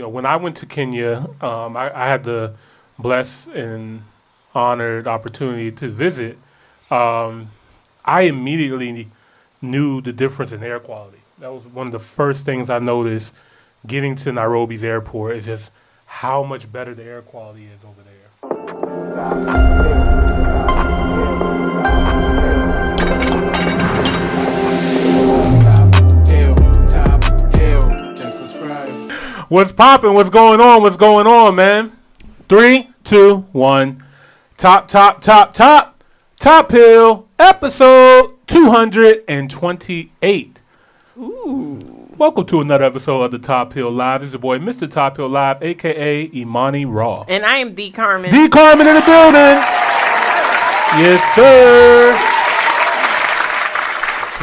when I went to Kenya, I had the blessed and honored opportunity to visit. Um, I immediately knew the difference in air quality. That was one of the first things I noticed getting to Nairobi's airport is just how much better the air quality is over there. What's poppin'? What's going on? What's going on, man? 3, 2, 1. Top Hill, episode 228. Ooh. Welcome to another episode of the Top Hill Live. This is your boy, Mr. Top Hill Live, a.k.a. Imani Raw. And I am D. Carmen. D. Carmen in the building. Yes, sir.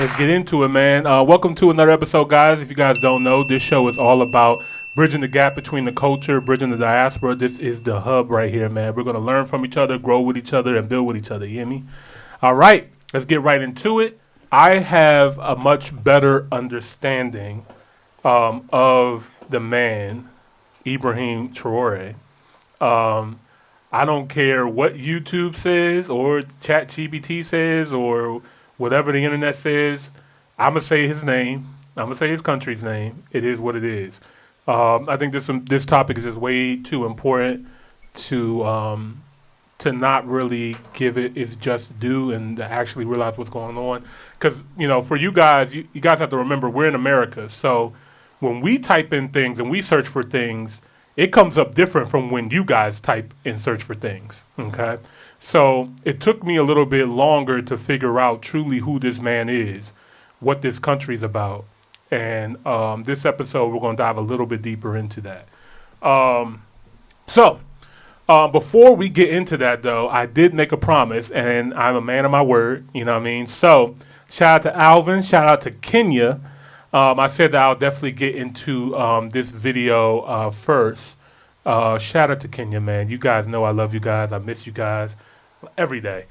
Let's get into it, man. Welcome to another episode, guys. If you guys don't know, this show is all about bridging the gap between the culture, bridging the diaspora. This is the hub right here, man. We're going to learn from each other, grow with each other, and build with each other. You hear me? All right. Let's get right into it. I have a much better understanding of the man, Ibrahim Traore. I don't care what YouTube says or ChatGPT says or whatever the internet says. I'm going to say his name. I'm going to say his country's name. It is what it is. I think this topic is just way too important to not really give it its just due and to actually realize what's going on. Because, for you guys, you guys have to remember we're in America. So when we type in things and we search for things, it comes up different from when you guys type and search for things. Okay. So it took me a little bit longer to figure out truly who this man is, what this country's about. And this episode, we're going to dive a little bit deeper into that. Before we get into that, though, I did make a promise, and I'm a man of my word. You know what I mean? So shout out to Alvin. Shout out to Kenya. I said that I'll definitely get into this video first. Shout out to Kenya, man. You guys know I love you guys. I miss you guys every day.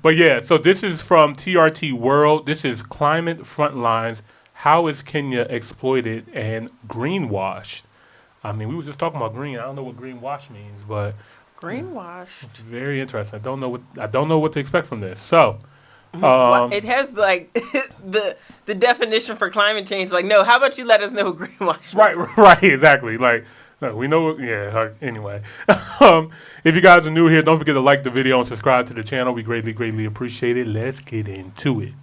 But yeah, so this is from TRT World. This is Climate Frontlines. How is Kenya exploited and greenwashed? I mean, we were just talking about green. I don't know what greenwash means, but Greenwashed. It's very interesting. I don't know what to expect from this. So, it has like the definition for climate change. Like, no, how about you let us know what greenwash means? Right, exactly. Like, no, we know. Yeah. Anyway, if you guys are new here, don't forget to like the video and subscribe to the channel. We greatly appreciate it. Let's get into it.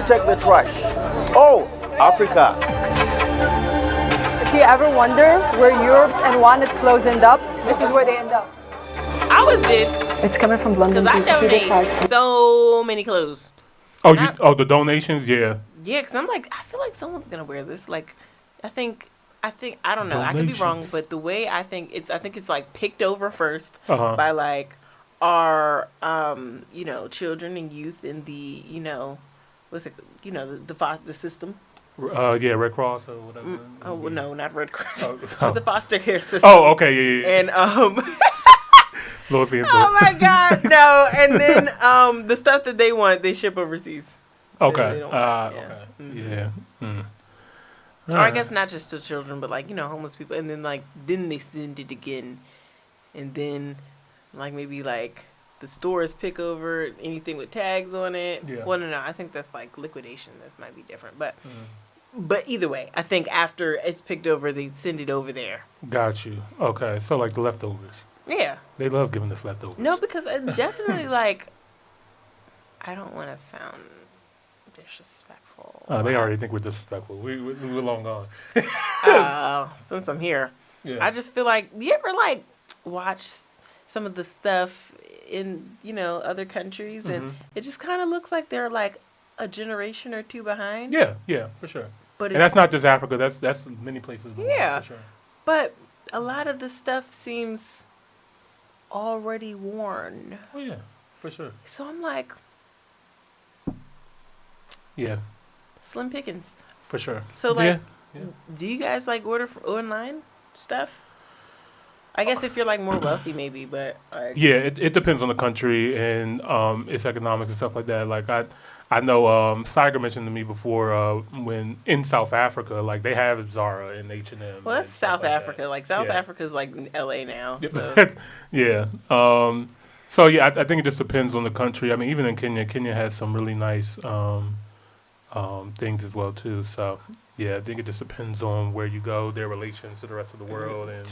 Check the trash. Oh, Africa. Do you ever wonder where Europe's and wanted clothes end up? This is where they end up. I always did. It's coming from London. Because I donate so many clothes. Oh, the donations? Yeah. Yeah, because I'm like, I feel like someone's going to wear this. Like, I think, I don't know. Donations. I could be wrong, but the way I think it's like picked over first by like our, children and youth in the, the system. Red Cross or whatever. Oh, no, not Red Cross. The foster care system. Oh, okay, yeah. And, oh my God, no. And then the stuff that they want, they ship overseas. Okay. Okay. Mm-hmm. Yeah. Mm. Or I guess not just to children, but like, homeless people. And then then they send it again. And then maybe the stores pick over anything with tags on it. Yeah. Well, no, I think that's like liquidation. This might be different. But either way, I think after it's picked over, they send it over there. Got you. Okay. So like the leftovers. Yeah. They love giving us leftovers. No, because definitely I don't want to sound disrespectful. They already think we're disrespectful. We're long gone. Since I'm here, yeah. I just feel like, you ever watch some of the stuff in other countries, and it just kind of looks like they're a generation or two behind. Yeah, for sure. But that's not just Africa. That's many places. Yeah, for sure. But a lot of the stuff seems already worn. Oh yeah, for sure. So I'm like, yeah, slim pickings. For sure. So do you guys order online stuff? I guess if you're more wealthy, maybe, but yeah, it depends on the country and its economics and stuff like that. I know Steiger mentioned to me before when in South Africa, like they have Zara and H&M. Well, that's South Africa. That. Like South Africa is like LA now. So. Yeah. So yeah, I think it just depends on the country. I mean, even in Kenya has some really nice things as well too. So yeah, I think it just depends on where you go, their relations to the rest of the world, and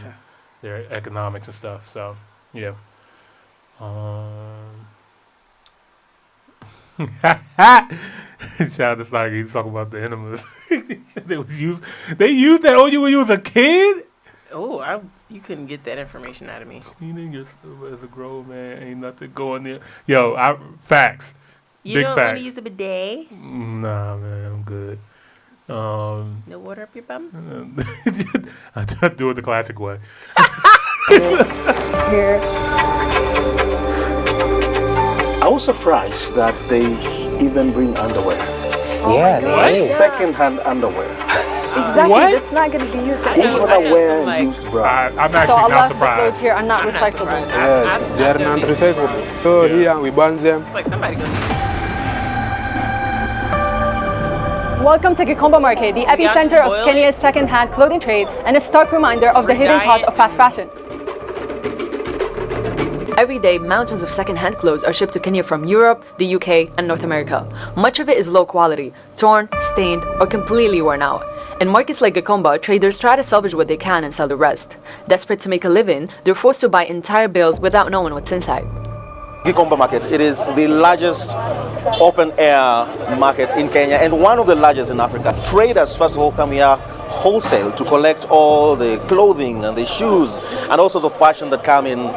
their economics and stuff. So yeah. Shout out to like he's talking about the enemas. They used that on you when you was a kid. Oh, you couldn't get that information out of me. Cleaning yourself as a grown man ain't nothing going there. Yo, facts. You Big don't facts. want to use the bidet? Nah, man, I'm good. No water up your bum? I do it the classic way. Here. I was surprised that they even bring underwear. Yeah, What? they do. Second-hand underwear. Exactly. What? That's not going to be used Most anymore. of I them know wear some, like- used bra. I'm So actually a not lot of the clothes surprised. here are not I'm not recyclable. surprised. Yes, they are I've done it. non-recyclable. So Yeah. here we burn them. It's like somebody goes. Welcome to Gikomba Market, the epicenter of boil Kenya's second-hand clothing trade and a stark reminder of the hidden cost of fast fashion. Every day, mountains of second-hand clothes are shipped to Kenya from Europe, the UK, and North America. Much of it is low quality, torn, stained, or completely worn out. In markets like Gikomba, traders try to salvage what they can and sell the rest. Desperate to make a living, they're forced to buy entire bales without knowing what's inside. Gikomba Market, it is the largest open-air market in Kenya and one of the largest in Africa. Traders, first of all, come here wholesale to collect all the clothing and the shoes and all sorts of fashion that come in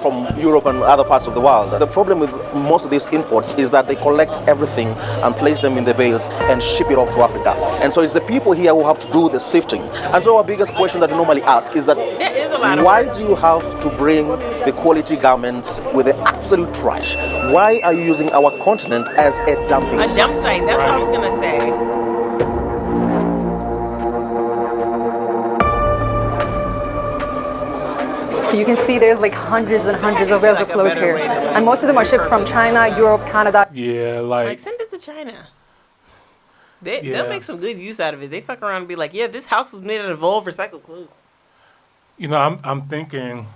from Europe and other parts of the world. The problem with most of these imports is that they collect everything and place them in the bales and ship it off to Africa. And so it's the people here who have to do the sifting. And so our biggest question that we normally ask is that There is a lot of why work. do you have to bring the quality garments with the absolute trash? Why are you using our continent as a dumping A site? dump site. That's what I was gonna say. You can see there's like hundreds and hundreds of bales of Like a clothes better here. way to, like, And most of them are shipped from China, Europe, Canada. Yeah, Like like send it to China. Yeah. They'll make some good use out of it. They fuck around and be like, yeah, this house was made out of old recycled clothes. you know, I'm thinking.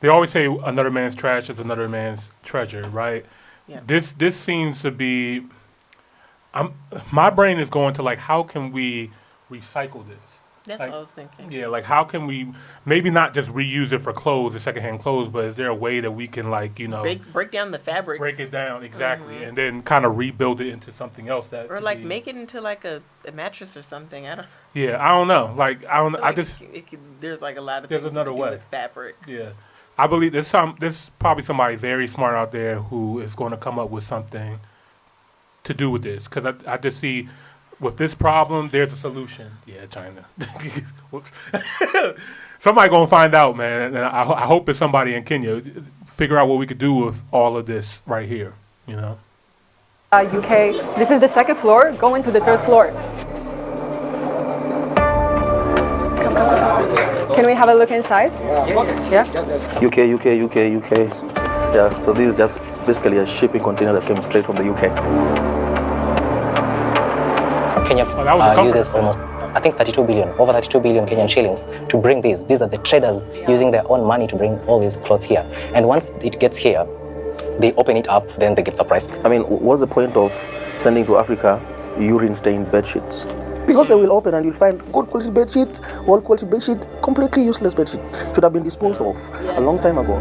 They always say another man's trash is another man's treasure, right? Yeah. This seems to be. My brain is going to like, how can we recycle this? That's Like, what I was thinking. Yeah, like how can we maybe not just reuse it for clothes, the secondhand clothes, but is there a way that we can like Break down the fabric. break it down exactly and then kind of rebuild it into something else that Or could like be- make it into like a mattress or something. I don't. I don't know. Like I don't. I Like, just there's like a lot of There's things another you can do way. with fabric. yeah. I believe there's probably somebody very smart out there who is going to come up with something to do with this because I just see. With this problem, there's a solution. Yeah, China. Whoops. Somebody gonna find out, man. And I hope it's somebody in Kenya. Figure out what we could do with all of this right here. You know. UK. This is the second floor. Go into the third floor. Come. Can we have a look inside? Yeah. UK. Yeah, so this is just basically a shipping container that came straight from the UK. Kenya Oh, that was a comfort. uses almost, I think, over 32 billion Kenyan shillings to bring these. These are the traders using their own money to bring all these clothes here. And once it gets here, they open it up, then they get surprised. I mean, what's the point of sending to Africa urine-stained bed sheets? Because they will open and you'll find good quality bed sheet, all quality bed sheet, completely useless bed sheet. Should have been disposed of a long time ago.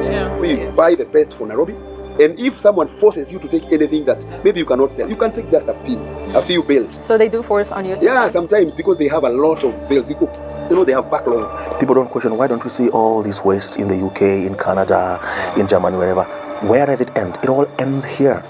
Yeah. We buy the best for Nairobi, and if someone forces you to take anything that maybe you cannot sell, you can take just a few bales. So they do force on you. Yeah, sometimes because they have a lot of bales. They have backlog. People don't question, why don't we see all this waste in the UK, in Canada, in Germany, wherever? Where does it end? It all ends here.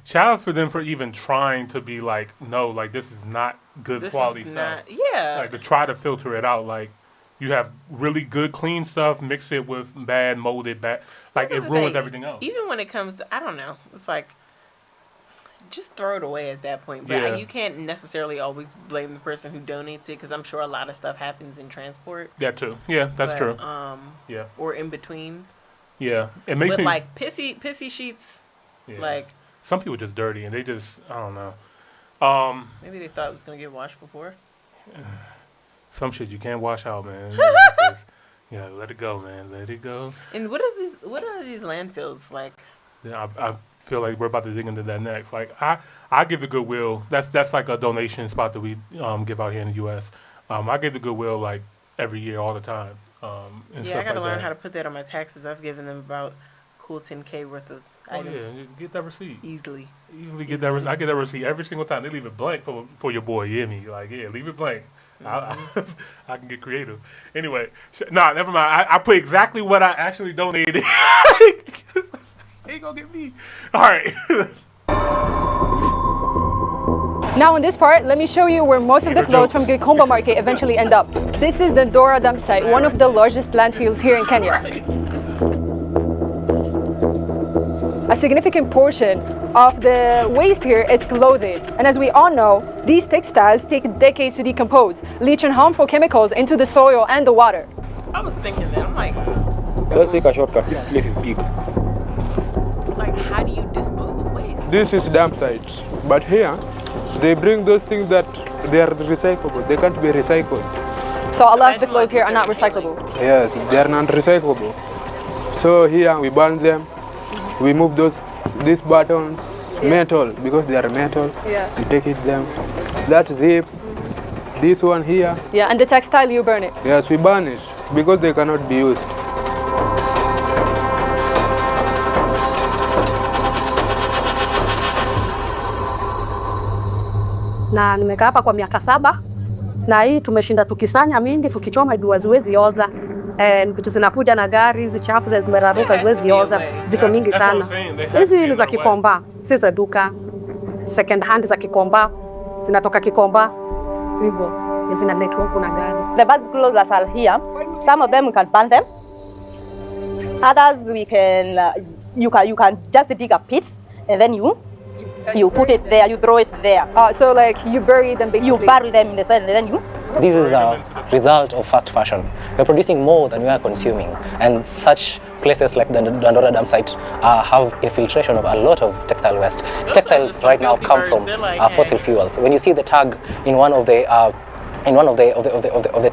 Shout out for them for even trying to be like, no, like this is not good This quality is stuff. not. Yeah. Like to try to filter it out. Like you have really good clean stuff, mix it with bad molded bad. Like it I was ruins say, everything else. Even when it comes, I don't know. It's like just throw it away at that point. But you can't necessarily always blame the person who donates it because I'm sure a lot of stuff happens in transport. That too. Yeah, that's true. Or in between. Yeah, it makes me like pissy sheets. Yeah. Like some people just dirty and they just I don't know. Maybe they thought it was gonna get washed before. Some shit you can't wash out, man. Yeah, let it go, man. Let it go. And what are these landfills like? Yeah, I feel like we're about to dig into that next. Like I give the Goodwill. That's like a donation spot that we give out here in the U.S. I give the Goodwill like every year, all the time. I gotta learn how to put that on my taxes. I've given them about cool $10K worth of items. Yeah, get that receipt easily. Get that. I get that receipt every single time. They leave it blank for your boy. You hear me? Like leave it blank. I can get creative. Anyway, never mind. I put exactly what I actually donated. Ain't gonna get me. All right. Now in this part, let me show you where most of the clothes from Gikomba market eventually end up. This is the Ndora dump site, one of the largest landfills here in Kenya. A significant portion of the waste here is clothing. And as we all know, these textiles take decades to decompose, leaching harmful chemicals into the soil and the water. I was thinking that, I'm like... Let's take a shortcut, this place is big. Like, how do you dispose of waste? This is dump site, but here, they bring those things that they are recyclable, they can't be recycled. So a lot of the clothes here are not recyclable? Yes, they are not recyclable. So here we burn them, we move these buttons, metal, because they are metal, we take it them. That zip, this one here. Yeah, and the textile you burn it? Yes, we burn it, because they cannot be used. Na nimekaa hapa kwa miaka 7 na hii tumeshinda tukisanya mingi tukichoma juu haziwezi oza. Vitu zinakuja na gari hizi chafu za zimeraruka haziwezi oza, ziko mingi sana. Hizi ni za Kikomba, si za duka. Second hand za Kikomba, zinatoka Kikomba. Hivyo zinaletwa huku na gari. The bad clothes that are here, some of them we can burn them. Others we can you can just dig a pit and then you put it there, you throw it there. So like you bury them basically? You bury them in the sand and then you... This is a result of fast fashion. We're producing more than we are consuming, and such places like the Ndora dump site have infiltration of a lot of textile waste. Textiles right now come from fossil fuels. When you see the tag in one of the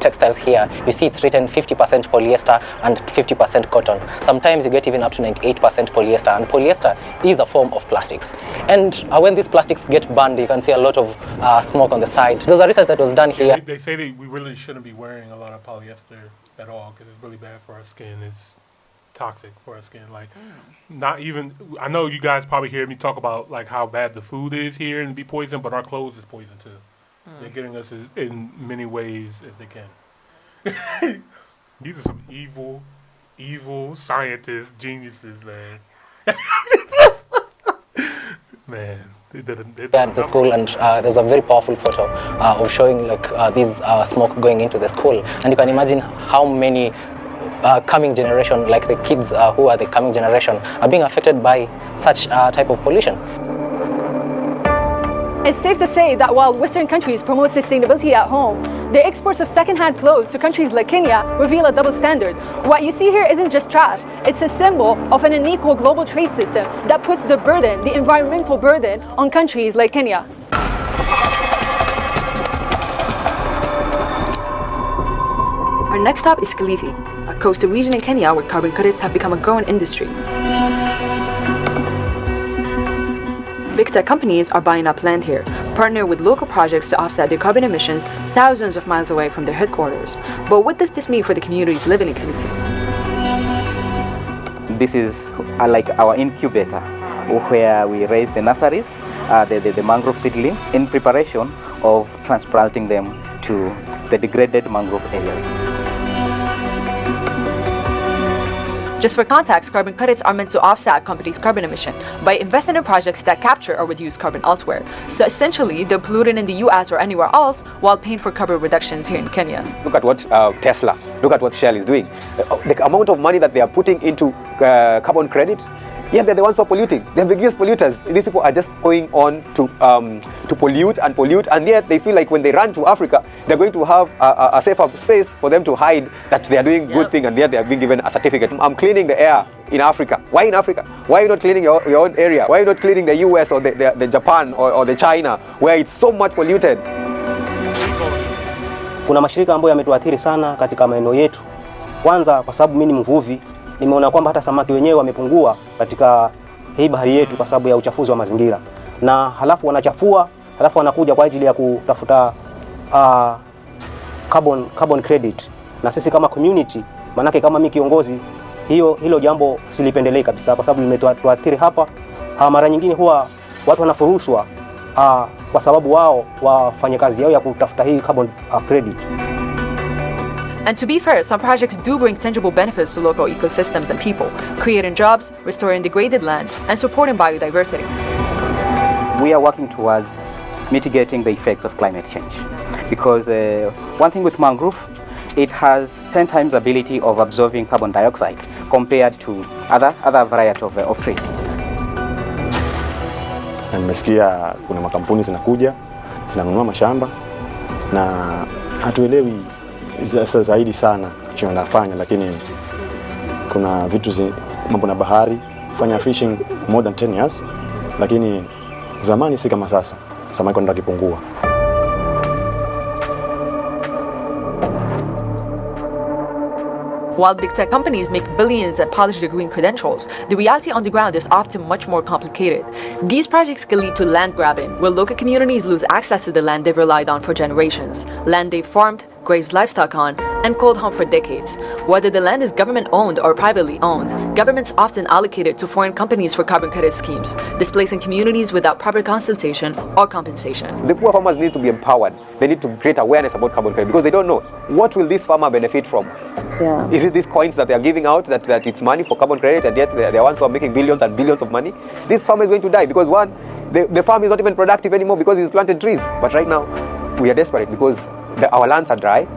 textiles here, you see it's written 50% polyester and 50% cotton. Sometimes you get even up to 98% polyester, and polyester is a form of plastics. And when these plastics get burned, you can see a lot of smoke on the side. There's a research that was done here. They say that we really shouldn't be wearing a lot of polyester at all because it's really bad for our skin. It's toxic for our skin. Like, not even, I know you guys probably hear me talk about like how bad the food is here and be poisoned, but our clothes is poison too. They're getting us in many ways as they can. These are some evil scientists, geniuses, man. Man, They're at the school, and there's a very powerful photo of showing like this smoke going into the school, and you can imagine how many coming generation, like the kids who are the coming generation, are being affected by such type of pollution. It's safe to say that while Western countries promote sustainability at home, the exports of second-hand clothes to countries like Kenya reveal a double standard. What you see here isn't just trash, it's a symbol of an unequal global trade system that puts the burden, the environmental burden, on countries like Kenya. Our next stop is Kilifi, a coastal region in Kenya where carbon credits have become a growing industry. Big tech companies are buying up land here, partner with local projects to offset their carbon emissions thousands of miles away from their headquarters. But what does this mean for the communities living in Kilifi? This is like our incubator, where we raise the nurseries, the mangrove seedlings, in preparation of transplanting them to the degraded mangrove areas. Just for context, carbon credits are meant to offset a company's carbon emission by investing in projects that capture or reduce carbon elsewhere. So essentially, they're polluting in the US or anywhere else while paying for carbon reductions here in Kenya. Look at what Tesla, look at what Shell is doing. The amount of money that they are putting into carbon credit Yet they're the ones who are polluting. They're the biggest polluters. These people are just going on to pollute, and yet they feel like when they run to Africa, they're going to have a safer space for them to hide that they are doing good thing, and yet they are being given a certificate. I'm cleaning the air in Africa. Why in Africa? Why are you not cleaning your own area? Why are you not cleaning the US or the Japan or the China where it's so much polluted? Kuna mashirika ambayo yametuathiri sana katika maeneo yetu. Kwanza kwa sababu mimi ni mvuvi, nimeona kwamba hata samaki wenyewe wamepungua katika hii bahari yetu kwa sababu ya uchafuzi wa mazingira. Na halafu wanachafua, halafu wanakuja kwa ajili ya kutafuta carbon credit. Na sisi kama community, manake kama mimi kiongozi, hilo jambo silipendelei kabisa kwa sababu limetuathiri hapa. Mara nyingine huwa watu wanafurushwa kwa sababu wao wafanye kazi yao ya kutafuta hii carbon credit. And to be fair, some projects do bring tangible benefits to local ecosystems and people, creating jobs, restoring degraded land, and supporting biodiversity. We are working towards mitigating the effects of climate change because one thing with mangrove, it has 10 times ability of absorbing carbon dioxide compared to other variety of trees. Na nimesikia kuna makampuni zinakuja zinanunua mashamba na hatuelewi zaidi sana kitu wanafanya, lakini kuna vitu mambo na bahari, fanya fishing more than 10 years, lakini zamani si kama sasa, samaki wanaenda kipungua. While big tech companies make billions and polish their green credentials, the reality on the ground is often much more complicated. These projects can lead to land grabbing, where local communities lose access to the land they've relied on for generations, land they've farmed, grazed livestock on, and called home for decades. Whether the land is government-owned or privately owned, governments often allocate it to foreign companies for carbon credit schemes, displacing communities without proper consultation or compensation. The poor farmers need to be empowered. They need to create awareness about carbon credit because they don't know what will this farmer benefit from. Yeah. Is it these coins that they are giving out that it's money for carbon credit, and yet they're ones who are making billions and billions of money? This farmer is going to die because one, the farm is not even productive anymore because he's planted trees. But right now, we are desperate because our lands are dry.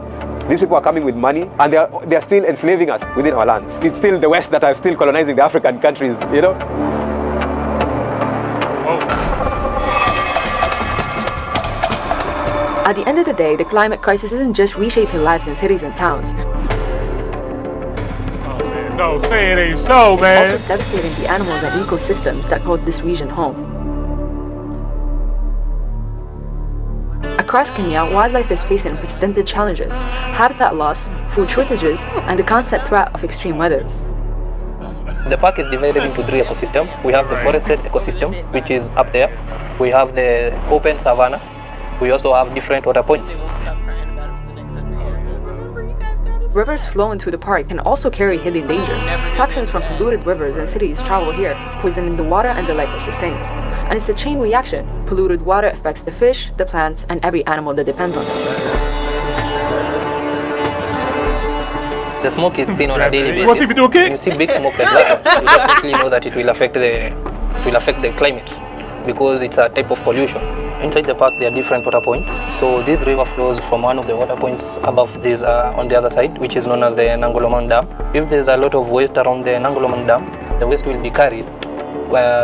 These people are coming with money and they are still enslaving us within our lands. It's still the West that are still colonizing the African countries, you know? At the end of the day, the climate crisis isn't just reshaping lives in cities and towns. No, say it ain't so, man. It's also devastating the animals and ecosystems that call this region home. Across Kenya, wildlife is facing unprecedented challenges: habitat loss, food shortages, and the constant threat of extreme weathers. The park is divided into 3 ecosystems. We have the forested ecosystem, which is up there. We have the open savanna. We also have different water points. Rivers flowing through the park can also carry hidden dangers. Toxins from polluted rivers and cities travel here, poisoning the water and the life it sustains. And it's a chain reaction. Polluted water affects the fish, the plants, and every animal that depends on it. The smoke is seen on a daily basis. When you see big smoke like that, you definitely know that it will affect the climate because it's a type of pollution. Inside the park there are different water points. So this river flows from one of the water points above this on the other side, which is known as the Nangolomon Dam. If there's a lot of waste around the Nangolomon Dam, the waste will be carried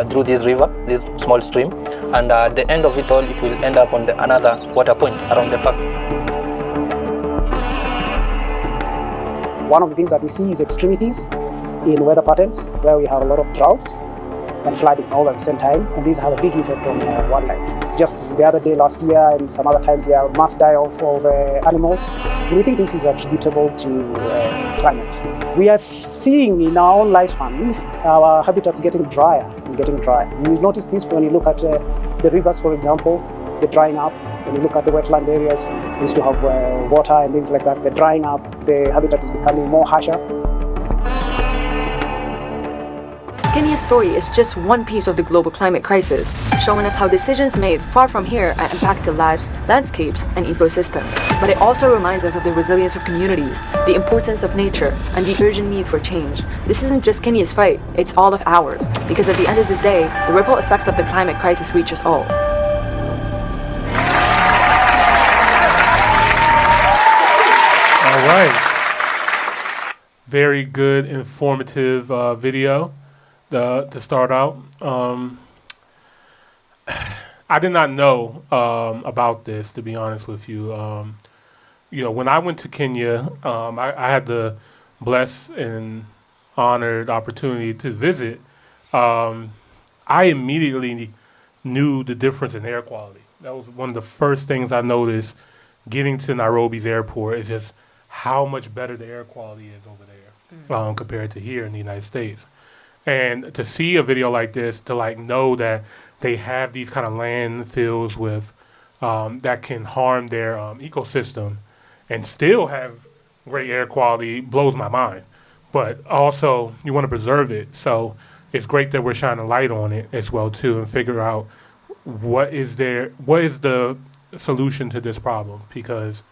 through this river, this small stream, and at the end of it all, it will end up on another water point around the park. One of the things that we see is extremities in weather patterns, where we have a lot of droughts and flooding all at the same time, and these have a big effect on wildlife. Just the other day, last year, and some other times, we have mass die-off of animals. And we think this is attributable to climate. We are seeing in our own lifespan our habitats getting drier and getting dry. You notice this when you look at the rivers, for example, they're drying up. When you look at the wetland areas, they used to have water and things like that. They're drying up. The habitat is becoming more harsher. Kenya's story is just one piece of the global climate crisis, showing us how decisions made far from here impact the lives, landscapes, and ecosystems. But it also reminds us of the resilience of communities, the importance of nature, and the urgent need for change. This isn't just Kenya's fight, it's all of ours, because at the end of the day, the ripple effects of the climate crisis reach us all. All right. Very good, informative video. to start out. I did not know about this, to be honest with you. When I went to Kenya, I had the blessed and honored opportunity to visit. I immediately knew the difference in air quality. That was one of the first things I noticed getting to Nairobi's airport, is just how much better the air quality is over there compared to here in the United States. And to see a video like this, to like know that they have these kind of landfills with that can harm their ecosystem and still have great air quality, blows my mind. But also, you want to preserve it. So it's great that we're shining a light on it as well too, and figure out what is the solution to this problem, because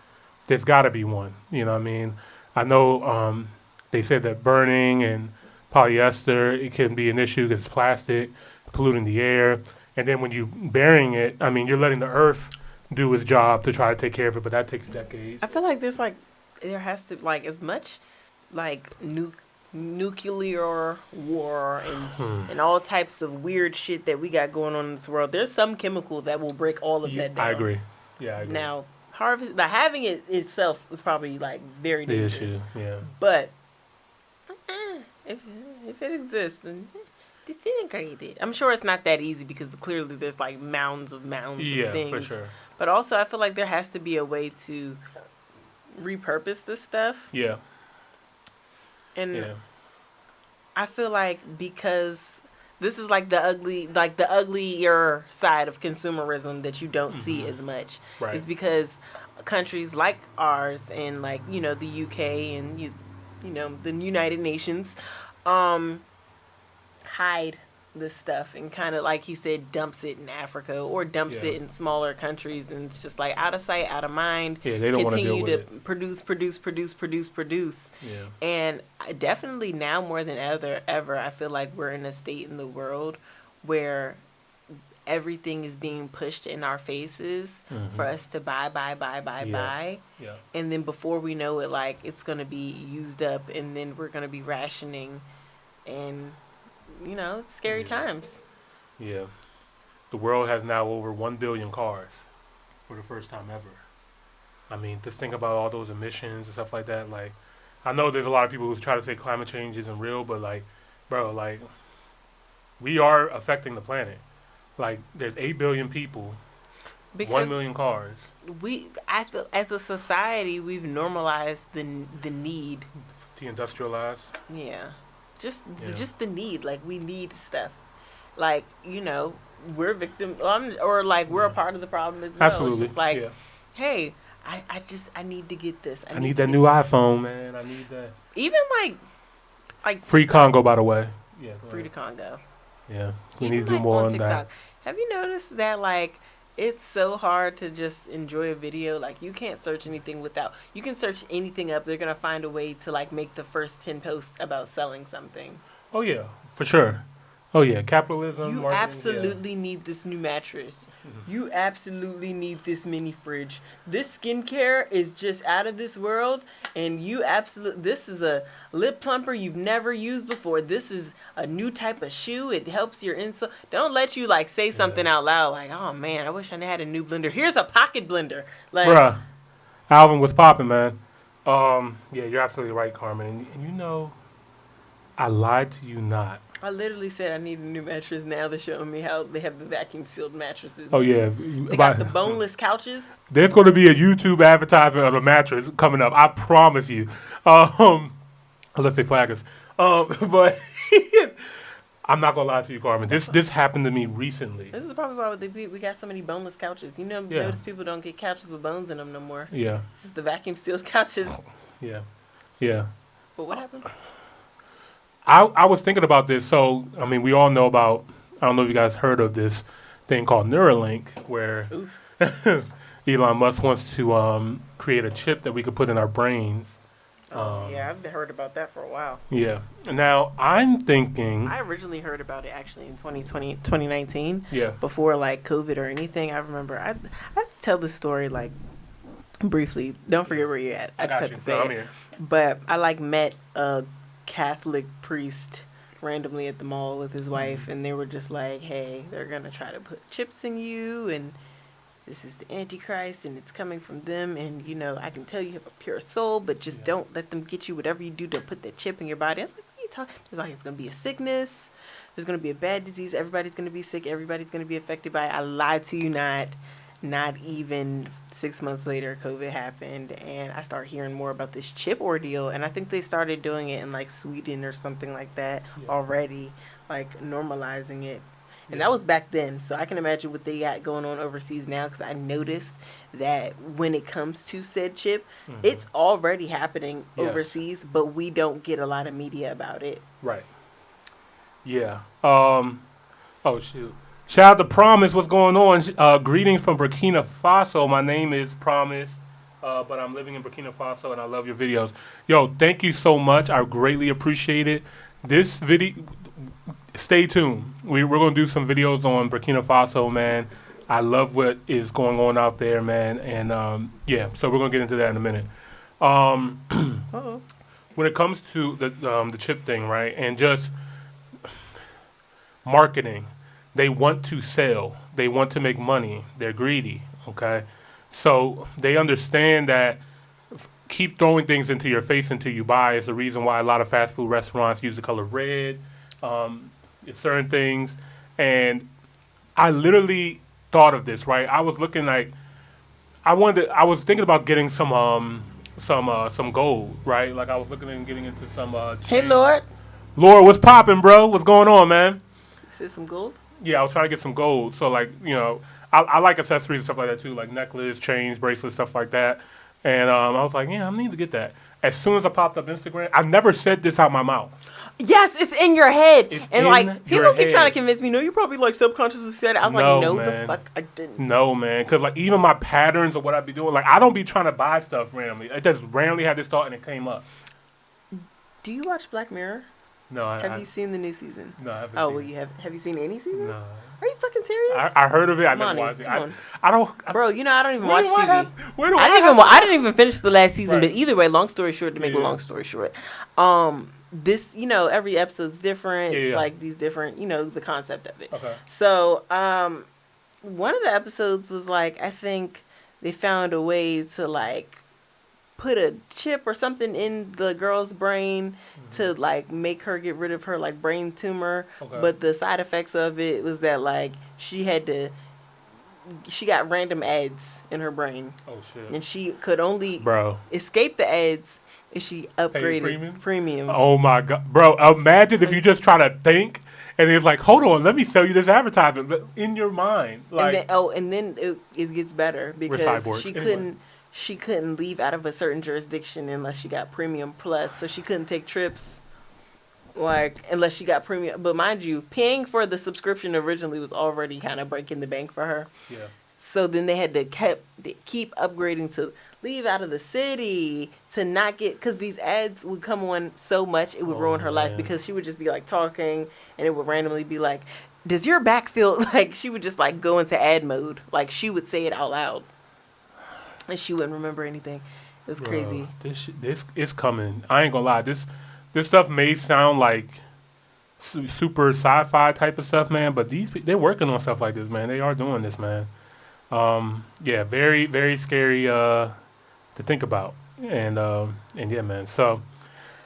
there's got to be one. You know what I mean? I know they said that burning and polyester, it can be an issue because it's plastic, polluting the air. And then when you burying it, I mean, you're letting the earth do its job to try to take care of it, but that takes decades. I feel like there has to, like, as much, like, nuclear war and all types of weird shit that we got going on in this world. There's some chemical that will break all of that down. I agree. Yeah, I agree. Now, having it itself is probably, like, very dangerous. The issue, yeah. But if it exists, then disintegrate it. I'm sure it's not that easy because clearly there's like mounds of things. Yeah, for sure. But also, I feel like there has to be a way to repurpose this stuff. Yeah. And I feel like because this is like the uglier side of consumerism that you don't see as much. Right. It's because countries like ours and like, the UK and the United Nations hide this stuff and kind of, like he said, dumps it in Africa or dumps it in smaller countries, and it's just like out of sight, out of mind. Yeah, they don't want to deal with it. Produce. Yeah. And definitely now more than ever, I feel like we're in a state in the world where everything is being pushed in our faces for us to buy. Yeah. And then before we know it, like, it's going to be used up, and then we're going to be rationing, and it's scary times. Yeah. The world has now over 1 billion cars for the first time ever. I mean, just think about all those emissions and stuff like that. Like, I know there's a lot of people who try to say climate change isn't real, but like, bro, like, we are affecting the planet. Like, there's 8 billion people, because 1 million cars. I feel, as a society, we've normalized the need. Deindustrialized. Yeah. Just the need. Like, we need stuff. Like, we're victim, or like we're a part of the problem as well. Absolutely. It's just like, hey, I need to get this. I need that new iPhone, man. I need that. Even like Free Congo, by the way. Yeah. Free to Congo. Yeah. We need to do more on that. Have you noticed that, like, it's so hard to just enjoy a video? Like, you can't search anything you can search anything up. They're going to find a way to, like, make the first 10 posts about selling something. Oh, yeah, for sure. Oh, yeah, capitalism. You absolutely need this new mattress. You absolutely need this mini fridge. This skincare is just out of this world, and this is a lip plumper you've never used before. This is a new type of shoe. It helps your insole. Don't let you, like, say something out loud like, oh, man, I wish I had a new blender. Here's a pocket blender. Like, bruh, Alvin was popping, man. Yeah, you're absolutely right, Carmen. And I lied to you not. I literally said I need a new mattress. Now they're showing me how they have the vacuum sealed mattresses. Oh, yeah. They got the boneless couches. There's going to be a YouTube advertisement of a mattress coming up. I promise you. Unless they flag us. But I'm not going to lie to you, Carmen. This happened to me recently. This is probably why we got so many boneless couches. Notice people don't get couches with bones in them no more. Yeah. It's just the vacuum sealed couches. Yeah. Yeah. But what happened? I was thinking about this. So, I mean, we all know about, I don't know if you guys heard of this thing called Neuralink, where Elon Musk wants to create a chip that we could put in our brains. Yeah, I've heard about that for a while. Yeah. Now, I'm thinking... I originally heard about it actually in 2019. Yeah. Before, like, COVID or anything. I remember, I tell this story, like, briefly. Don't forget where you're at. I just have to say I'm it. here. But I, like, met a Catholic priest randomly at the mall with his wife, and they were just like, hey, they're going to try to put chips in you, and this is the Antichrist, and it's coming from them, and, you know, I can tell you have a pure soul, but just don't let them get you whatever you do to put that chip in your body. I was like, what are you talking? There's like, it's going to be a sickness. There's going to be a bad disease. Everybody's going to be sick. Everybody's going to be affected by it. I lied to you not. Not even 6 months later, COVID happened, and I started hearing more about this chip ordeal, and I think they started doing it in, like, Sweden or something like that already, like, normalizing it. And that was back then, so I can imagine what they got going on overseas now, because I noticed that when it comes to said chip, it's already happening overseas, but we don't get a lot of media about it. Right. Yeah. Oh, shoot. Shout out to Promise. What's going on? Greetings from Burkina Faso. My name is Promise, but I'm living in Burkina Faso, and I love your videos. Yo, thank you so much. I greatly appreciate it. This video, stay tuned. We're going to do some videos on Burkina Faso, man. I love what is going on out there, man. And, yeah, so we're going to get into that in a minute. When it comes to the chip thing, right, and just marketing, they want to sell. They want to make money. They're greedy, okay? So they understand that keep throwing things into your face until you buy is the reason why a lot of fast food restaurants use the color red, certain things. And I literally thought of this, right? I was looking like, I was thinking about getting some gold, right? Like I was looking at getting into some Hey, Lord. Lord, what's popping, bro? What's going on, man? Is it some gold? Yeah, I was trying to get some gold. So, like, you know, I like accessories and stuff like that, too, like necklace, chains, bracelets, stuff like that. And I was like, yeah, I need to get that. As soon as I popped up Instagram, I never said this out my mouth. Yes, it's in your head. It's and, in like, people your keep head. trying to convince me, no, you probably, like, subconsciously said it. I was like, no, man. the fuck, I didn't. No, man. Because, like, even my patterns of what I be doing, like, I don't be trying to buy stuff randomly. I just randomly had this thought and it came up. Do you watch Black Mirror? No, Have you seen the new season? No, I haven't. Oh, well, you have. Have you seen any season? No. Are you fucking serious? I heard of it. I never Money, watched it. come on. I don't. Bro, you know I don't even Where watch do I TV. have- I didn't even finish the last season. Right. But either way, long story short, to make a long story short, this, you know, every episode's different. It's like these different, you know, the concept of it. Okay. So, one of the episodes was like, I think they found a way to like put a chip or something in the girl's brain to like make her get rid of her like brain tumor. Okay. But the side effects of it was that like she got random ads in her brain. Oh shit. And she could only escape the ads if she upgraded premium. Oh my god, bro! Imagine if you just try to think, and it's like, hold on, let me sell you this advertisement, but in your mind, like, and then it gets better because she couldn't leave out of a certain jurisdiction unless she got premium plus, so she couldn't take trips. Like, unless she got premium. But mind you, paying for the subscription originally was already kind of breaking the bank for her. Yeah. So then they had to keep upgrading to leave out of the city to not get, because these ads would come on so much it would ruin her life, because she would just be like talking and it would randomly be like, does your back feel like, she would just like go into ad mode. Like she would say it out loud and she wouldn't remember anything. It was crazy. This is coming. I ain't gonna lie. This stuff may sound like super sci-fi type of stuff, man, but they're working on stuff like this, man. They are doing this, man. Yeah, very, very scary to think about. And yeah, man. So,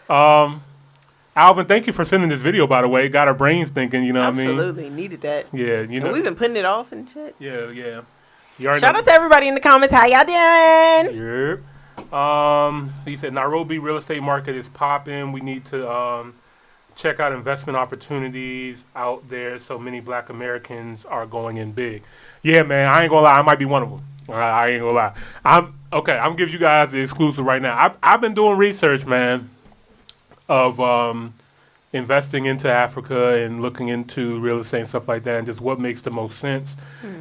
Alvin, thank you for sending this video, by the way. Got our brains thinking, you know what I mean? Absolutely. Needed that. Yeah, you know. And we've been putting it off and shit. Yeah, yeah. Shout out to everybody in the comments. How y'all doing? Yep. He said Nairobi real estate market is popping. We need to check out investment opportunities out there. So many Black Americans are going in big. Yeah, man. I ain't gonna lie. I might be one of them. All right, I ain't gonna lie. I'm giving you guys the exclusive right now. I've been doing research, man, of investing into Africa and looking into real estate and stuff like that, and just what makes the most sense.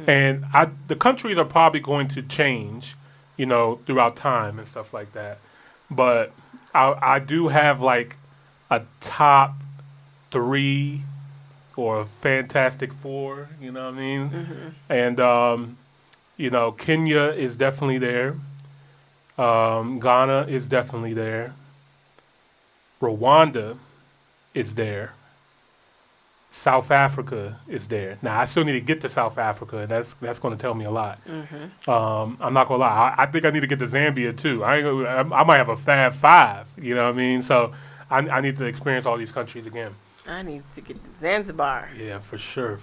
And the countries are probably going to change, you know, throughout time and stuff like that. But I do have like a top 3 or a fantastic 4, you know what I mean? And, you know, Kenya is definitely there. Ghana is definitely there. Rwanda is there. South Africa is there. Now, I still need to get to South Africa, and that's going to tell me a lot. I'm not going to lie. I think I need to get to Zambia, too. I might have a Fab Five, you know what I mean? So I need to experience all these countries again. I need to get to Zanzibar. Yeah, for sure.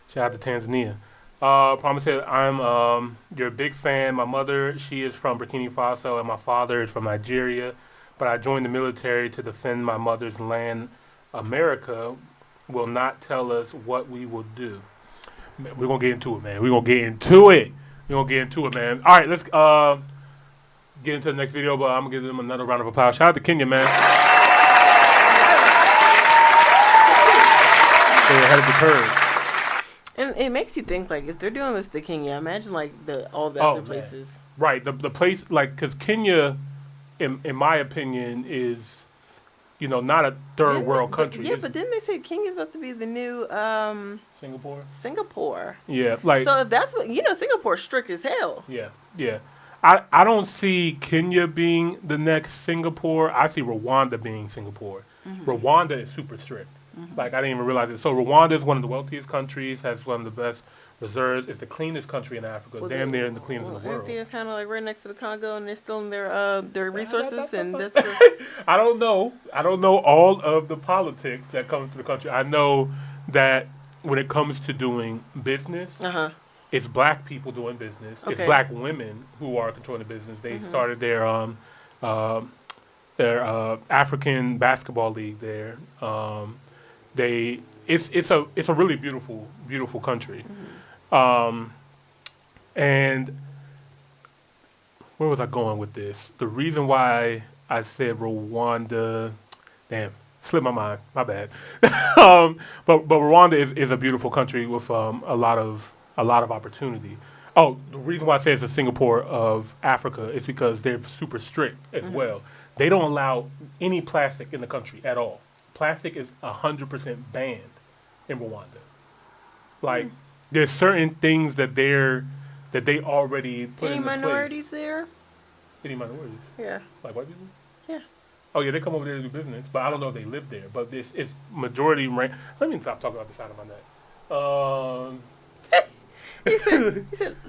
Shout out to Tanzania. Promise said, I'm your big fan. My mother, she is from Burkina Faso, and my father is from Nigeria. But I joined the military to defend my mother's land. America will not tell us what we will do. We're going to get into it, man. All right, let's get into the next video, but I'm going to give them another round of applause. Shout out to Kenya, man. They're ahead of the curve. And it makes you think, like, if they're doing this to Kenya, imagine, like, all the other places. Man. Right. The place, like, because Kenya, in my opinion, is, you know, not a third world country. But didn't they say Kenya's about to be the new Singapore? Yeah. Like, so if that's what, Singapore's strict as hell. Yeah. I don't see Kenya being the next Singapore. I see Rwanda being Singapore. Rwanda is super strict. Like, I didn't even realize it. So Rwanda is one of the wealthiest countries, has one of the best reserves. It's the cleanest country in Africa, damn near the cleanest in the world. They're kind of like right next to the Congo, and they're still in their resources, and that's. I don't know all of the politics that comes to the country. I know that when it comes to doing business, it's black people doing business. Okay. It's black women who are controlling the business. They started their African basketball league there. It's a really beautiful country. And where was I going with this? The reason why I said Rwanda, slipped my mind. My bad. But Rwanda is a beautiful country with a lot of opportunity. Oh, the reason why I say it's a Singapore of Africa is because they're super strict as well. They don't allow any plastic in the country at all. Plastic is 100% banned in Rwanda. Like, there's certain things that they already put in place. Any minorities there? Any minorities? Yeah. Like white people? Yeah. Oh, yeah, they come over there to do business, but I don't know if they live there. But it's majority rank. Let me stop talking about the side of my neck. He said,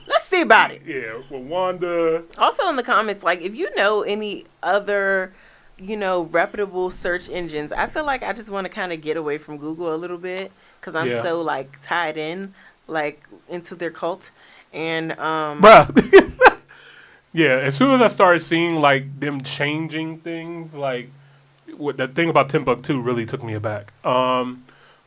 let's see about it. Yeah, Rwanda. Also in the comments, like, if you know any other, reputable search engines, I feel like I just want to kind of get away from Google a little bit because I'm so, like, tied in, like, into their cult. And, bruh. Yeah, as soon as I started seeing, like, them changing things, like, that thing about Timbuktu really took me aback.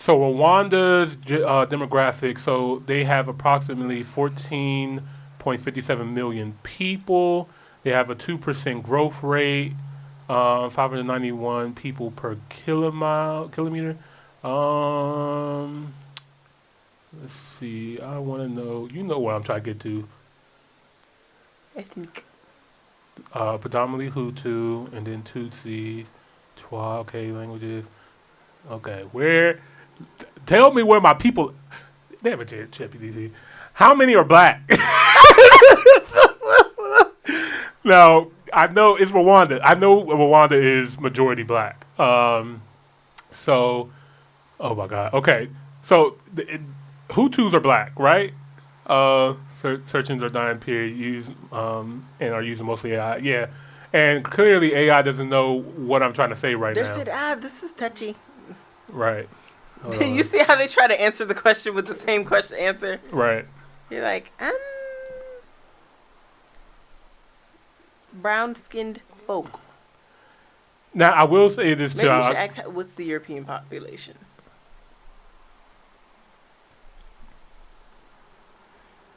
So Rwanda's demographic, so they have approximately 14.57 million people. They have a 2% growth rate, 591 people per kilometer. Let's see. I want to know. You know what I'm trying to get to. Ethnic. Predominantly Hutu, and then Tutsis, Twa. Okay, languages. Okay, where? Tell me where my people. Damn it, ChatGPT. How many are black? Now, I know it's Rwanda. I know Rwanda is majority black. So, oh my God. Okay, so Hutus are black, right? Search engines are dying. Period. And are using mostly AI. Yeah, and clearly AI doesn't know what I'm trying to say right now. They said, this is touchy. Right. You see how they try to answer the question with the same question answer? Right. You're like, brown-skinned folk. Now, I will say this too. Maybe you should ask, what's the European population?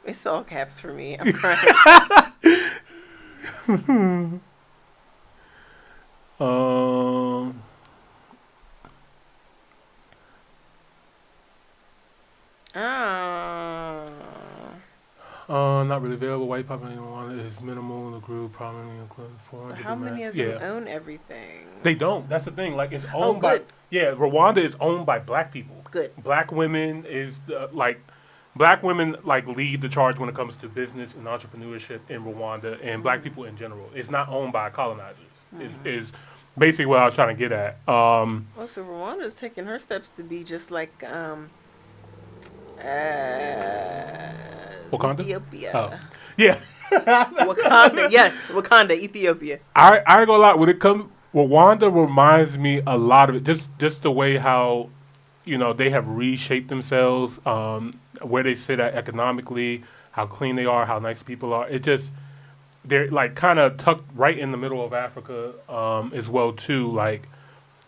It's all caps for me. I'm crying. Not really available. White population is minimal in the group, prominently including 400. How many of them own everything? They don't. That's the thing. Like, it's owned by. Yeah, Rwanda is owned by black people. Good. Black women is black women lead the charge when it comes to business and entrepreneurship in Rwanda, and black people in general. It's not owned by colonizers. basically what I was trying to get at. Well, so Rwanda's taking her steps to be just like Wakanda? Ethiopia. Oh. Yeah. Wakanda, yes, Wakanda, Ethiopia. I ain't gonna lie. When it comes, Rwanda reminds me a lot of it. Just the way how, they have reshaped themselves, where they sit at economically, how clean they are, how nice people are. They're like kind of tucked right in the middle of Africa, as well too. Like,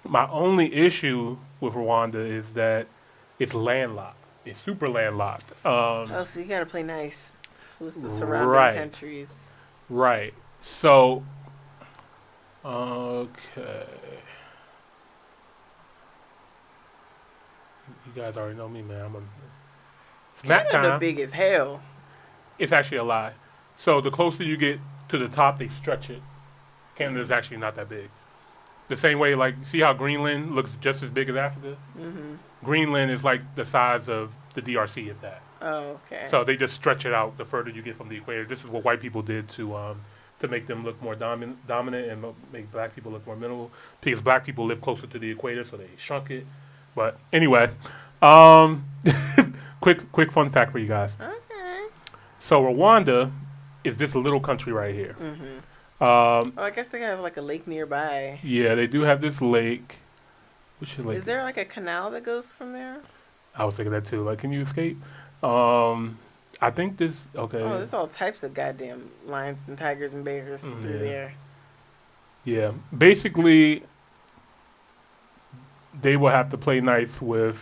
my only issue with Rwanda is that it's landlocked. It's super landlocked. So you gotta play nice with the surrounding countries. Right. So, okay. You guys already know me, man. I'm a snack time. Canada big as hell. It's actually a lie. So the closer you get to the top, they stretch it. Canada's actually not that big. The same way, like, see how Greenland looks just as big as Africa? Mm-hmm. Greenland is like the size of the DRC, if that. Oh, okay. So they just stretch it out the further you get from the equator. This is what white people did to make them look more dominant and make black people look more minimal, because black people live closer to the equator, so they shrunk it. But anyway, quick fun fact for you guys. Okay. So Rwanda is this little country right here. Mm-hmm. I guess they have like a lake nearby. Yeah, they do have this lake. Which lake? Is there like a canal that goes from there? I was thinking that too. Like, can you escape? I think this. Okay. Oh, there's all types of goddamn lions and tigers and bears through there. Yeah, basically, they will have to play nice with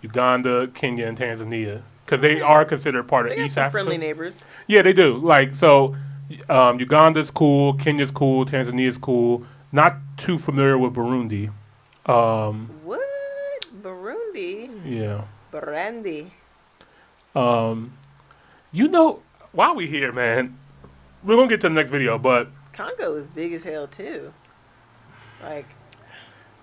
Uganda, Kenya, and Tanzania, because they are considered part of East Africa. Friendly neighbors. Yeah, they do. Like, so, Uganda's cool, Kenya's cool, Tanzania's cool. Not too familiar with Burundi. What? Burundi? Yeah. Burundi. While we here, man, we're gonna get to the next video, but Congo is big as hell too. Like,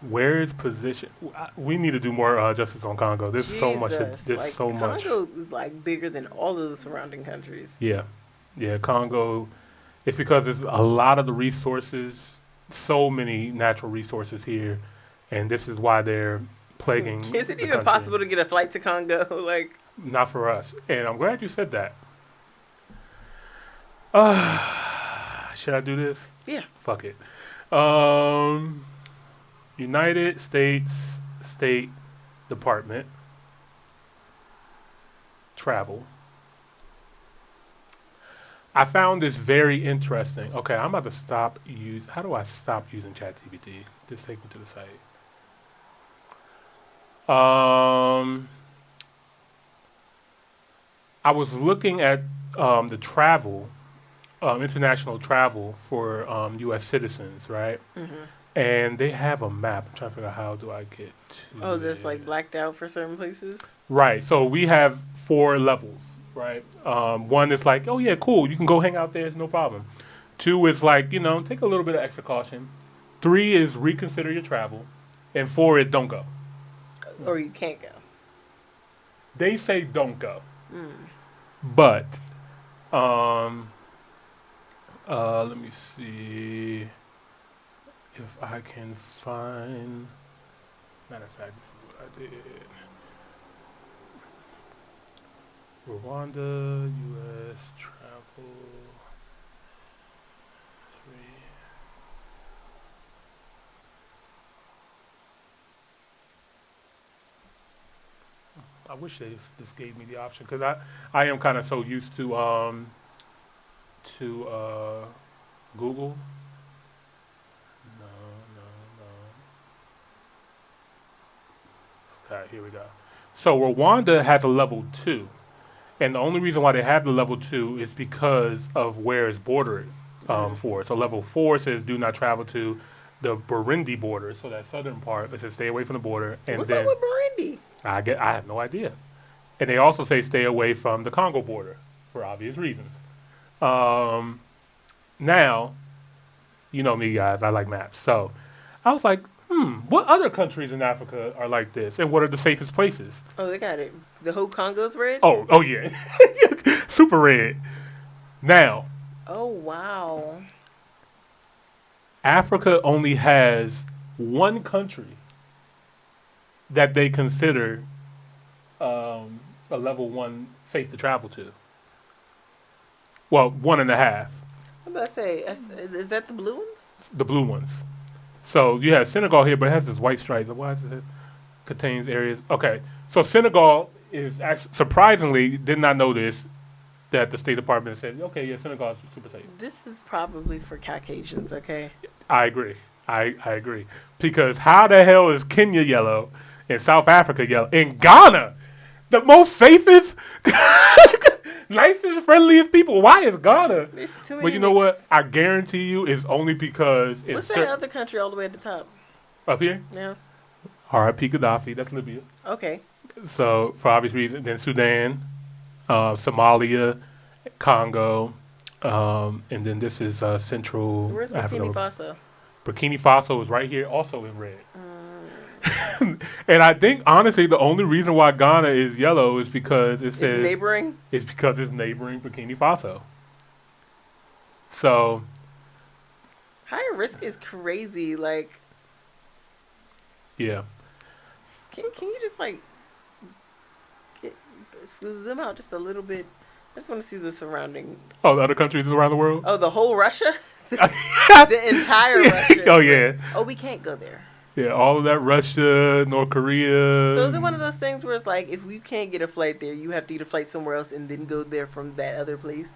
where is position? We need to do more justice on Congo. There's so much. There's so much. Congo is like bigger than all of the surrounding countries. Yeah, Congo. It's because there's a lot of the resources, so many natural resources here, and this is why they're plaguing. Is it even possible to get a flight to Congo? Like, not for us. And I'm glad you said that. Should I do this? Yeah. Fuck it. United States State Department travel. I found this very interesting. Okay, I'm about to stop how do I stop using ChatGPT? Just take me to the site. I was looking at the travel, international travel for U.S. citizens, right? Mm-hmm. And they have a map. I'm trying to figure out how do I get to that's like blacked out for certain places? Right. So we have 4 levels, right? 1 is like, oh, yeah, cool. You can go hang out there. It's no problem. 2 is like, take a little bit of extra caution. 3 is reconsider your travel. And 4 is don't go. Or you can't go. They say don't go. Mm. But, let me see if I can find. Matter of fact, this is what I did. Rwanda, U.S. travel. 3. I wish they just gave me the option, because I am kind of so used to Google. No. Okay, here we go. So Rwanda has a level 2, and the only reason why they have the level 2 is because of where it's bordered for. So level 4 says do not travel to the Burundi border, so that southern part. It says stay away from the border. And what's up with Burundi? I have no idea. And they also say stay away from the Congo border for obvious reasons. Now, you know me, guys. I like maps. So I was like, what other countries in Africa are like this? And what are the safest places? Oh, they got it. The whole Congo's red? Oh yeah. Super red. Now. Oh, wow. Africa only has one country that they consider a level 1 safe to travel to. Well, 1.5. I'm about to say, is that the blue ones? The blue ones. So you have Senegal here, but it has this white stripe. Why is it? Contains areas. Okay, so Senegal is actually, surprisingly, did not know this, that the State Department said, okay, yeah, Senegal is super safe. This is probably for Caucasians, okay? I agree. I agree. Because how the hell is Kenya yellow and South Africa yellow? And Ghana, the most safest, nicest, friendliest people. Why is Ghana? But you know what? I guarantee you it's only because what's that other country all the way at the top? Up here? Yeah. R.I.P. Gaddafi. That's Libya. Okay. So, for obvious reasons, then Sudan, Somalia, Congo, and then this is Central Where's Africa. Burkina Faso? Burkina Faso is right here, also in red. And I think, honestly, the only reason why Ghana is yellow is because it says... It's neighboring? It's because it's neighboring Burkina Faso. So... Higher risk is crazy, like... Yeah. Can you just, like... zoom out just a little bit? I just want to see the surrounding... Oh, the other countries around the world? Oh, the whole Russia? The entire Russia? Oh, yeah. Oh, we can't go there. Yeah, all of that, Russia, North Korea. So is it one of those things where it's like, if you can't get a flight there, you have to get a flight somewhere else and then go there from that other place?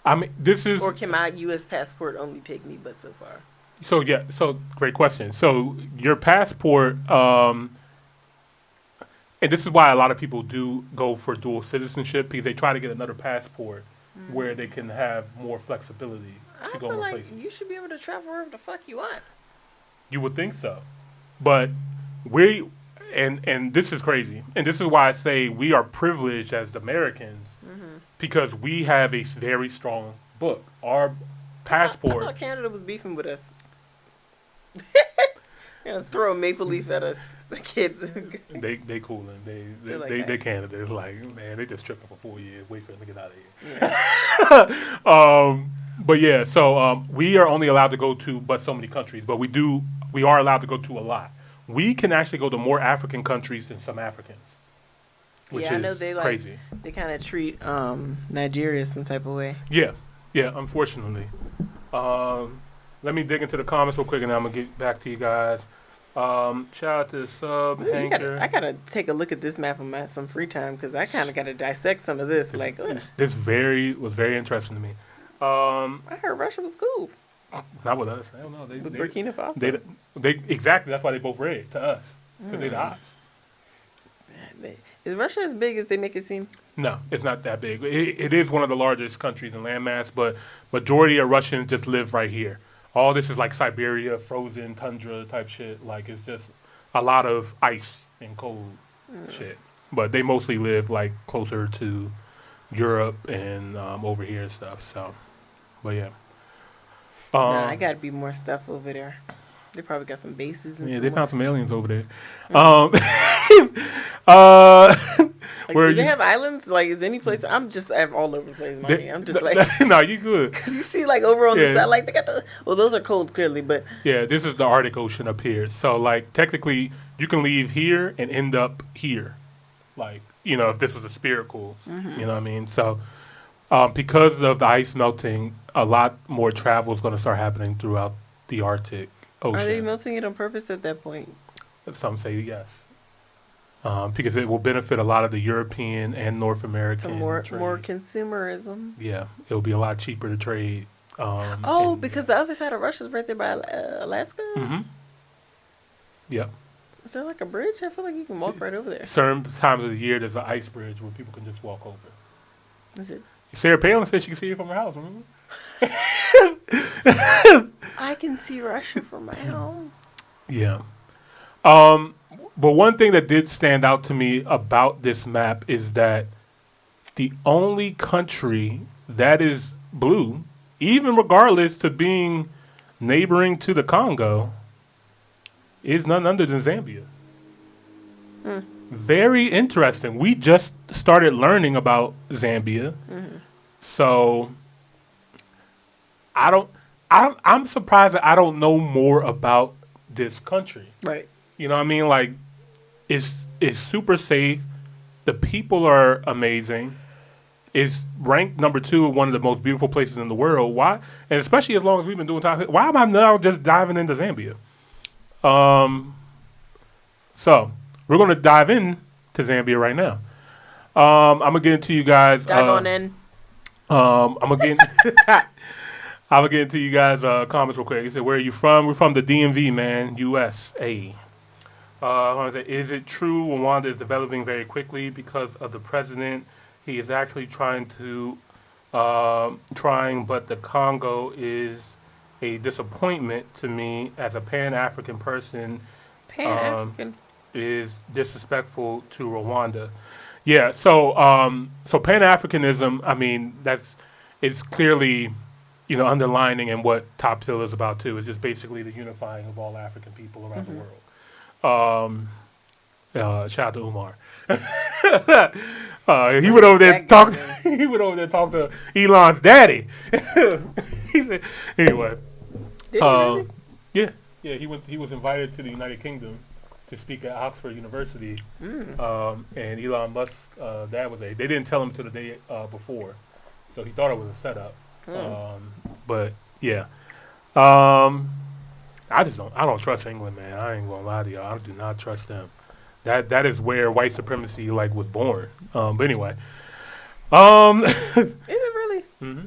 I mean, this is... Or can my U.S. passport only take me but so far? So, yeah, so great question. So your passport, and this is why a lot of people do go for dual citizenship, because they try to get another passport where they can have more flexibility to go more more places. You should be able to travel wherever the fuck you want. You would think so. But and this is crazy. And this is why I say we are privileged as Americans because we have a very strong book. Our passport... I thought Canada was beefing with us. Throw a maple leaf at us. The kids. They cooling. They Canada. It's like, man, they just tripping for 4 years. Wait for them to get out of here. Yeah. But yeah, so we are only allowed to go to but so many countries. But we are allowed to go to a lot. We can actually go to more African countries than some Africans, which I know is they crazy. They kind of treat Nigeria some type of way. Yeah, unfortunately. Let me dig into the comments real quick, and then I'm going to get back to you guys. Shout out to the sub, Hanker. I gotta take a look at this map on some free time, because I kind of got to dissect some of this. This was very interesting to me. I heard Russia was cool. Not with us. I don't know. With Burkina Faso. They exactly. That's why they both red to us, because they're the ops. Is Russia as big as they make it seem? No, it's not that big. It is one of the largest countries in landmass, but majority of Russians just live right here. All this is like Siberia, frozen tundra type shit. Like, it's just a lot of ice and cold shit. But they mostly live like closer to Europe and over here and stuff. So, but yeah. I gotta be more stuff over there. They probably got some bases. And they found some aliens over there. Do they have islands? Like, is any place? I'm all over the place, money. I'm just like, no, you good. Because you see, like, over on the side, like, they got those are cold, clearly, but. Yeah, this is the Arctic Ocean up here. So, like, technically, you can leave here and end up here. Like, if this was a spherical, you know what I mean? So, because of the ice melting, a lot more travel is going to start happening throughout the Arctic Ocean. Are they melting it on purpose at that point? Some say yes. Because it will benefit a lot of the European and North American more trade. More consumerism. Yeah, it'll be a lot cheaper to trade. Because the other side of Russia is right there by Alaska? Mm-hmm. Yep. Is there like a bridge? I feel like you can walk right over there. Certain times of the year, there's an ice bridge where people can just walk over. Is it? Sarah Palin said she can see it from her house, remember? I can see Russia from my home. Yeah. But one thing that did stand out to me about this map is that the only country that is blue, even regardless to being neighboring to the Congo, is none other than Zambia. Very interesting. We just started learning about Zambia. So I I'm surprised that I don't know more about this country. Right. You know what I mean? Like, it's super safe. The people are amazing. It's ranked number 2 of one of the most beautiful places in the world. Why? And especially as long as we've been doing time, why am I now just diving into Zambia? So we're gonna dive in to Zambia right now. I'm gonna get into you guys. Dive on in. I'm gonna get. I'm gonna get into you guys' comments real quick. He said, "Where are you from?" We're from the DMV, man, USA. Is it true Rwanda is developing very quickly because of the president? He is actually trying, but the Congo is a disappointment to me as a Pan-African person. Pan-African is disrespectful to Rwanda. Yeah, so Pan-Africanism, I mean, it's clearly, underlining in what Top Till is about too. It's just basically the unifying of all African people around the world. Shout out to Umar. He went over there to talk. He went over there to talk to Elon's daddy. He said, anyway. Did he really? Yeah. He was invited to the United Kingdom to speak at Oxford University. And Elon Musk's dad was there. They didn't tell him till the day before, so he thought it was a setup. But yeah. I don't trust England, man. I ain't gonna lie to y'all. I do not trust them. That is where white supremacy was born. But anyway. Is it really? Mm-hmm.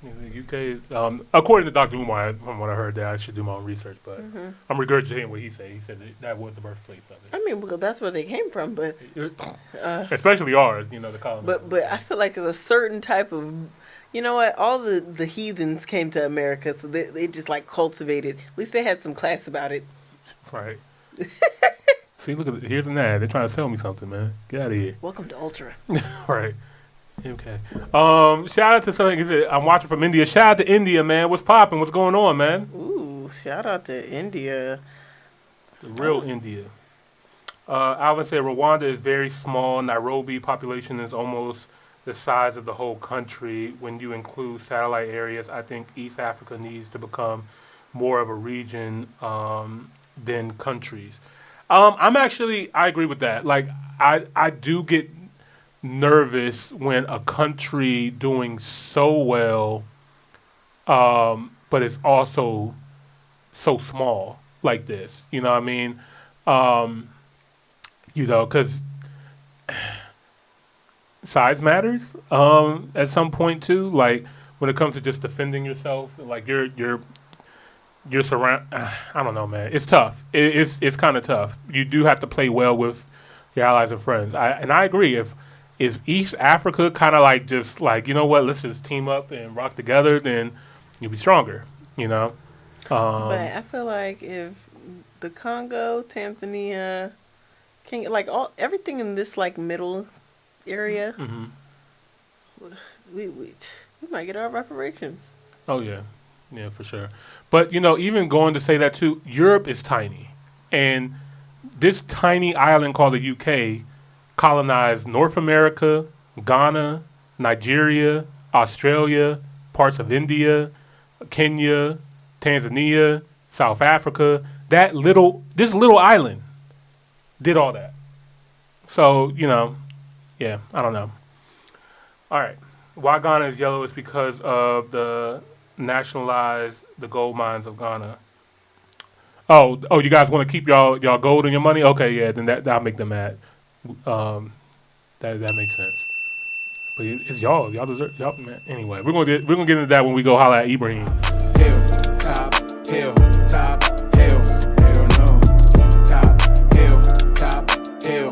The UK, according to Dr. Umar, from what I heard, that I should do my own research, but I'm regurgitating what he said. He said that was the birthplace of it. I mean, well, that's where they came from, but especially ours, the colony. But I feel like there's a certain type of, you know what? All the heathens came to America, so they just cultivated. At least they had some class about it. Right. See, look at here's an ad. They're trying to sell me something, man. Get out of here. Welcome to Ultra. Right. Okay. Shout out to something. He said, I'm watching from India. Shout out to India, man. What's popping? What's going on, man? Ooh, shout out to India. The real India. Alvin said Rwanda is very small. Nairobi population is almost the size of the whole country. When you include satellite areas, I think East Africa needs to become more of a region than countries. I agree with that. Like, I do get nervous when a country doing so well, but it's also so small like this. You know what I mean? Because size matters at some point too. Like when it comes to just defending yourself, like you're surround. I don't know, man. It's tough. It's kind of tough. You do have to play well with your allies and friends. I agree. If East Africa kind of you know what, let's just team up and rock together, then you'll be stronger. But I feel like if the Congo, Tanzania, everything in this middle area, we might get our reparations. Oh yeah, for sure. But even going to say that too, Europe is tiny, and this tiny island called the UK colonized North America, Ghana, Nigeria, Australia, parts of India, Kenya, Tanzania, South Africa. This little island did all that. So, yeah, I don't know. All right. Why Ghana is yellow is because of the nationalized the gold mines of Ghana. Oh, you guys want to keep y'all gold and your money? Okay, yeah, then that'll make them mad. That makes sense. But it's y'all deserve y'all, man. Anyway, we're gonna get into that when we go holler at Ibrahim. Hill, top, hell no. Top, hill,